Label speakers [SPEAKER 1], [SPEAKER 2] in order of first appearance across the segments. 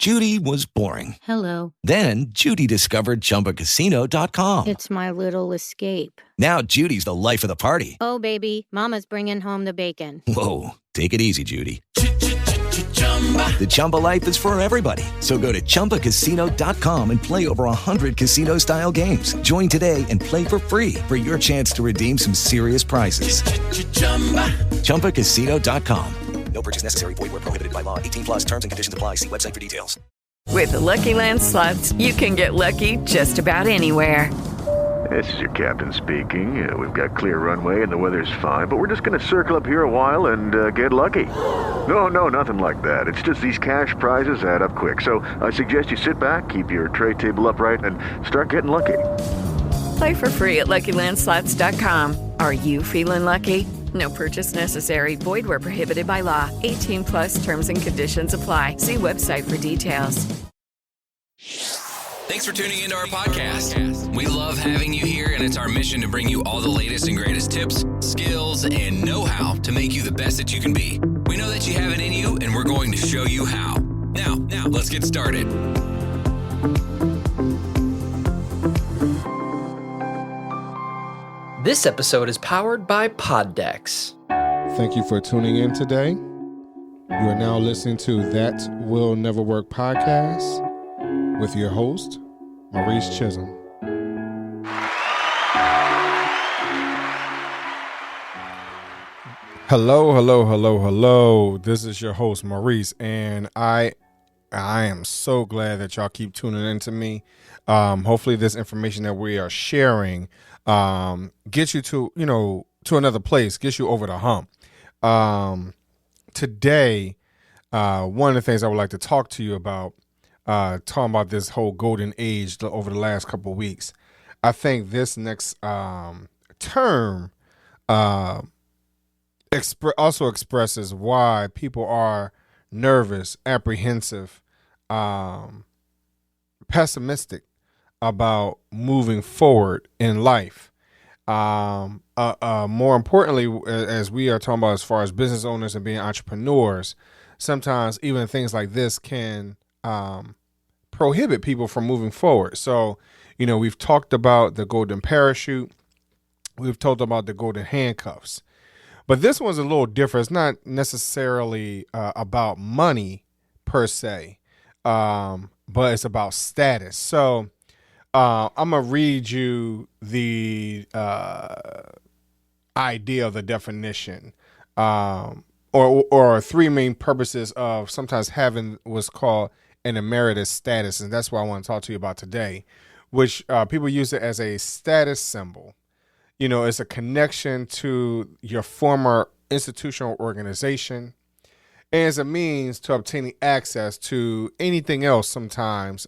[SPEAKER 1] Judy was boring.
[SPEAKER 2] Hello.
[SPEAKER 1] Then Judy discovered ChumbaCasino.com.
[SPEAKER 2] It's my little escape.
[SPEAKER 1] Now Judy's the life of the party.
[SPEAKER 2] Oh, baby, mama's bringing home the bacon.
[SPEAKER 1] Whoa, take it easy, Judy. The Chumba life is for everybody. So go to ChumbaCasino.com and play over 100 casino-style games. Join today and play for free for your chance to redeem some serious prizes. ChumbaCasino.com. No purchase necessary. Void where prohibited by law. 18 plus terms and conditions apply. See website for details.
[SPEAKER 3] With the Lucky Land Slots, you can get lucky just about anywhere.
[SPEAKER 4] This is your captain speaking. We've got clear runway and the weather's fine, but we're just going to circle up here a while and get lucky. No, nothing like that. It's just these cash prizes add up quick. So I suggest you sit back, keep your tray table upright, and start getting lucky.
[SPEAKER 3] Play for free at LuckyLandSlots.com. Are you feeling lucky? No purchase necessary. Void where prohibited by law. 18 plus terms and conditions apply. See website for details.
[SPEAKER 5] Thanks for tuning into our podcast. We love having you here, and it's our mission to bring you all the latest and greatest tips, skills, and know-how to make you the best that you can be. We know that you have it in you, and we're going to show you how. Now, let's get started.
[SPEAKER 6] This episode is powered by Poddex.
[SPEAKER 7] Thank you for tuning in today. You are now listening to That Will Never Work podcast with your host, Maurice Chisholm. Hello. This is your host, Maurice, and I am so glad that y'all keep tuning in to me. Hopefully this information that we are sharing gets you to another place, gets you over the hump. Today, one of the things I would like to talk to you about, talking about this whole golden age over the last couple of weeks. I think this next term also expresses why people are nervous, apprehensive, pessimistic about moving forward in life. More importantly, as we are talking about as far as business owners and being entrepreneurs, sometimes even things like this can prohibit people from moving forward. So, we've talked about the golden parachute. We've talked about the golden handcuffs. But this one's a little different. It's not necessarily about money per se, but it's about status. So I'm going to read you the idea of the definition or three main purposes of sometimes having what's called an emeritus status. And that's what I want to talk to you about today, which people use it as a status symbol. It's a connection to your former institutional organization and as a means to obtaining access to anything else sometimes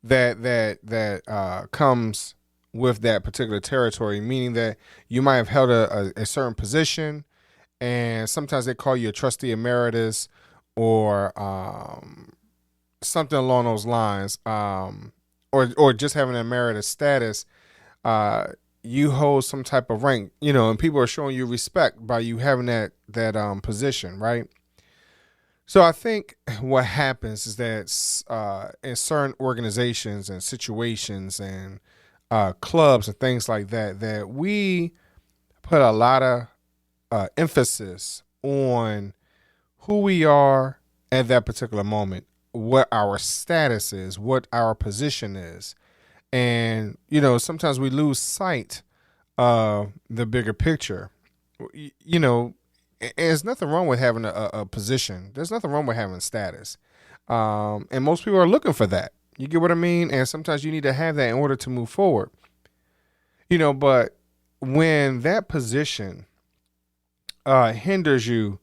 [SPEAKER 7] that comes with that particular territory, meaning that you might have held a certain position, and sometimes they call you a trustee emeritus or something along those lines, or just having an emeritus status. You hold some type of rank, and people are showing you respect by you having that position, right? So I think what happens is that in certain organizations and situations and clubs and things like that, that we put a lot of emphasis on who we are at that particular moment, what our status is, what our position is. And, sometimes we lose sight of the bigger picture. And there's nothing wrong with having a position. There's nothing wrong with having status. And most people are looking for that. You get what I mean? And sometimes you need to have that in order to move forward. But when that position hinders you,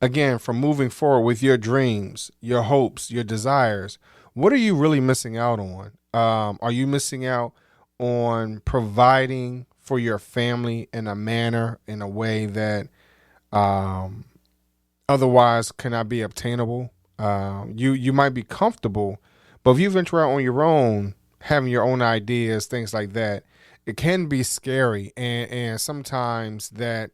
[SPEAKER 7] again, from moving forward with your dreams, your hopes, your desires, what are you really missing out on? Are you missing out on providing for your family in a manner, in a way that otherwise cannot be obtainable? You might be comfortable, but if you venture out on your own, having your own ideas, things like that, it can be scary. And sometimes that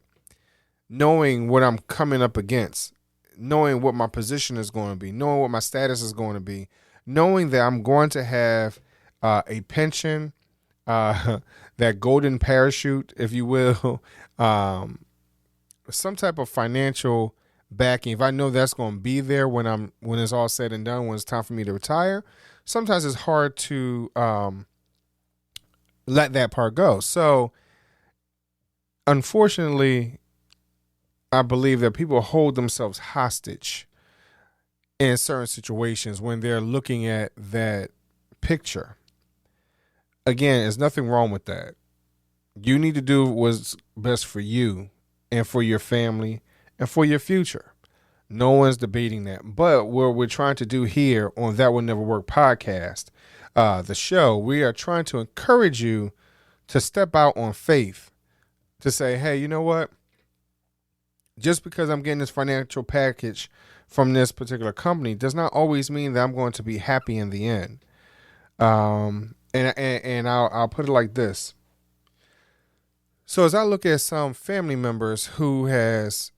[SPEAKER 7] knowing what I'm coming up against, knowing what my position is going to be, knowing what my status is going to be, knowing that I'm going to have a pension, that golden parachute, if you will, some type of financial backing. If I know that's going to be there when it's all said and done, when it's time for me to retire, sometimes it's hard to let that part go. So unfortunately, I believe that people hold themselves hostage in certain situations when they're looking at that picture. Again, there's nothing wrong with that. You need to do what's best for you and for your family and for your future. No one's debating that. But what we're trying to do here on That Will Never Work podcast, the show, we are trying to encourage you to step out on faith, to say, hey, you know what? Just because I'm getting this financial package from this particular company does not always mean that I'm going to be happy in the end. And I'll put it like this. So as I look at some family members who has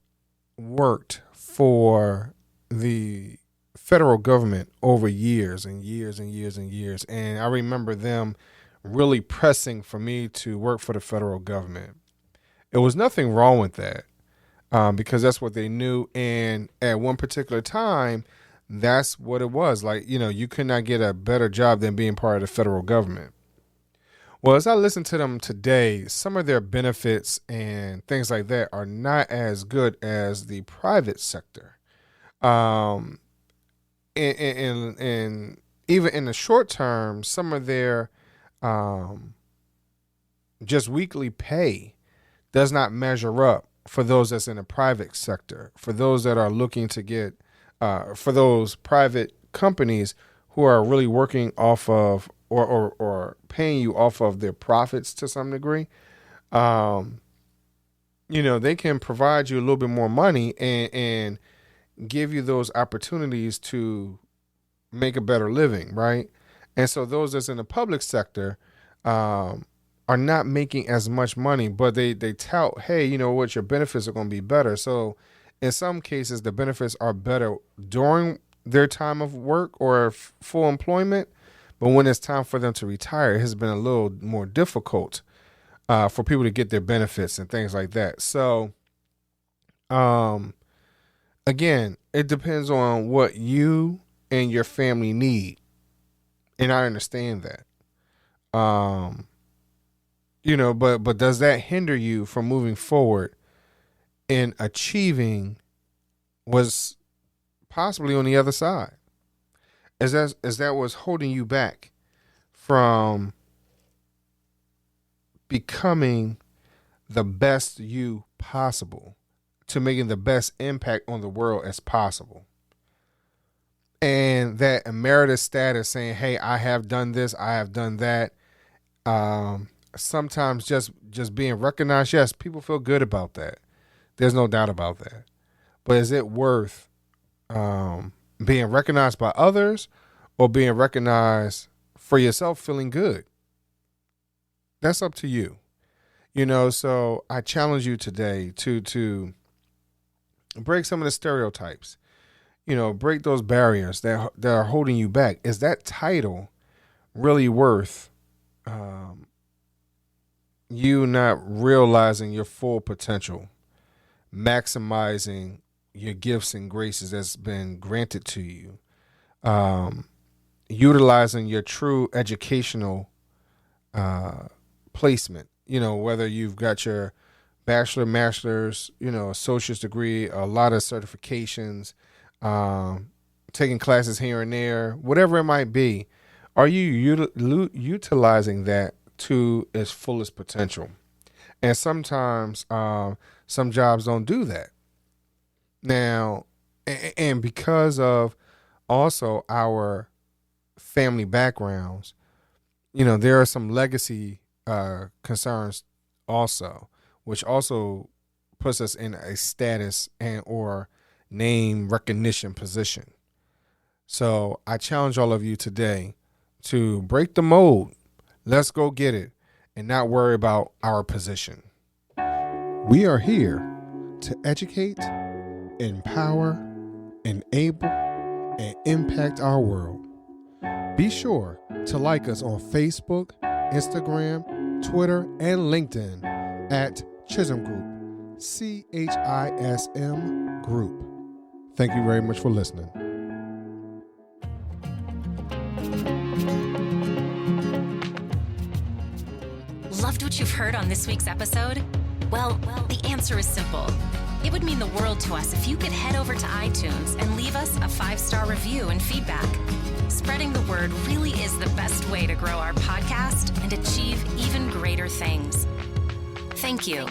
[SPEAKER 7] worked for the federal government over years and years and years and years, and I remember them really pressing for me to work for the federal government. It was nothing wrong with that, because that's what they knew. And at one particular time, that's what it was. Like, you could not get a better job than being part of the federal government. Well, as I listen to them today, some of their benefits and things like that are not as good as the private sector. And even in the short term, some of their just weekly pay does not measure up for those that's in the private sector, for those that are looking to get, for those private companies who are really working off of or paying you off of their profits to some degree. They can provide you a little bit more money and give you those opportunities to make a better living, right? And so those that's in the public sector are not making as much money, but they tout, hey, you know what, your benefits are going to be better. So in some cases, the benefits are better during their time of work or full employment. But when it's time for them to retire, it has been a little more difficult for people to get their benefits and things like that. So, again, it depends on what you and your family need. And I understand that. But does that hinder you from moving forward in achieving what's possibly on the other side? Is that what's holding you back from becoming the best you possible, to making the best impact on the world as possible? And that emeritus status, saying, hey, I have done this, I have done that. Sometimes just being recognized, yes, people feel good about that. There's no doubt about that. But is it worth being recognized by others or being recognized for yourself feeling good? That's up to you. So I challenge you today to break some of the stereotypes, break those barriers that are holding you back. Is that title really worth you not realizing your full potential, maximizing your gifts and graces that's been granted to you, utilizing your true educational placement, whether you've got your bachelor, master's, associate's degree, a lot of certifications, taking classes here and there, whatever it might be. Are you utilizing that to its fullest potential? And sometimes some jobs don't do that. Now, and because of also our family backgrounds, there are some legacy concerns also, which also puts us in a status and or name recognition position. So I challenge all of you today to break the mold. Let's go get it and not worry about our position. We are here to educate, empower, enable, and impact our world. Be sure to like us on Facebook, Instagram, Twitter, and LinkedIn at Chisholm Group, CHISM Group. Thank you very much for listening.
[SPEAKER 8] Loved what you've heard on this week's episode? Well, the answer is simple. It would mean the world to us if you could head over to iTunes and leave us a 5-star review and feedback. Spreading the word really is the best way to grow our podcast and achieve even greater things. Thank you.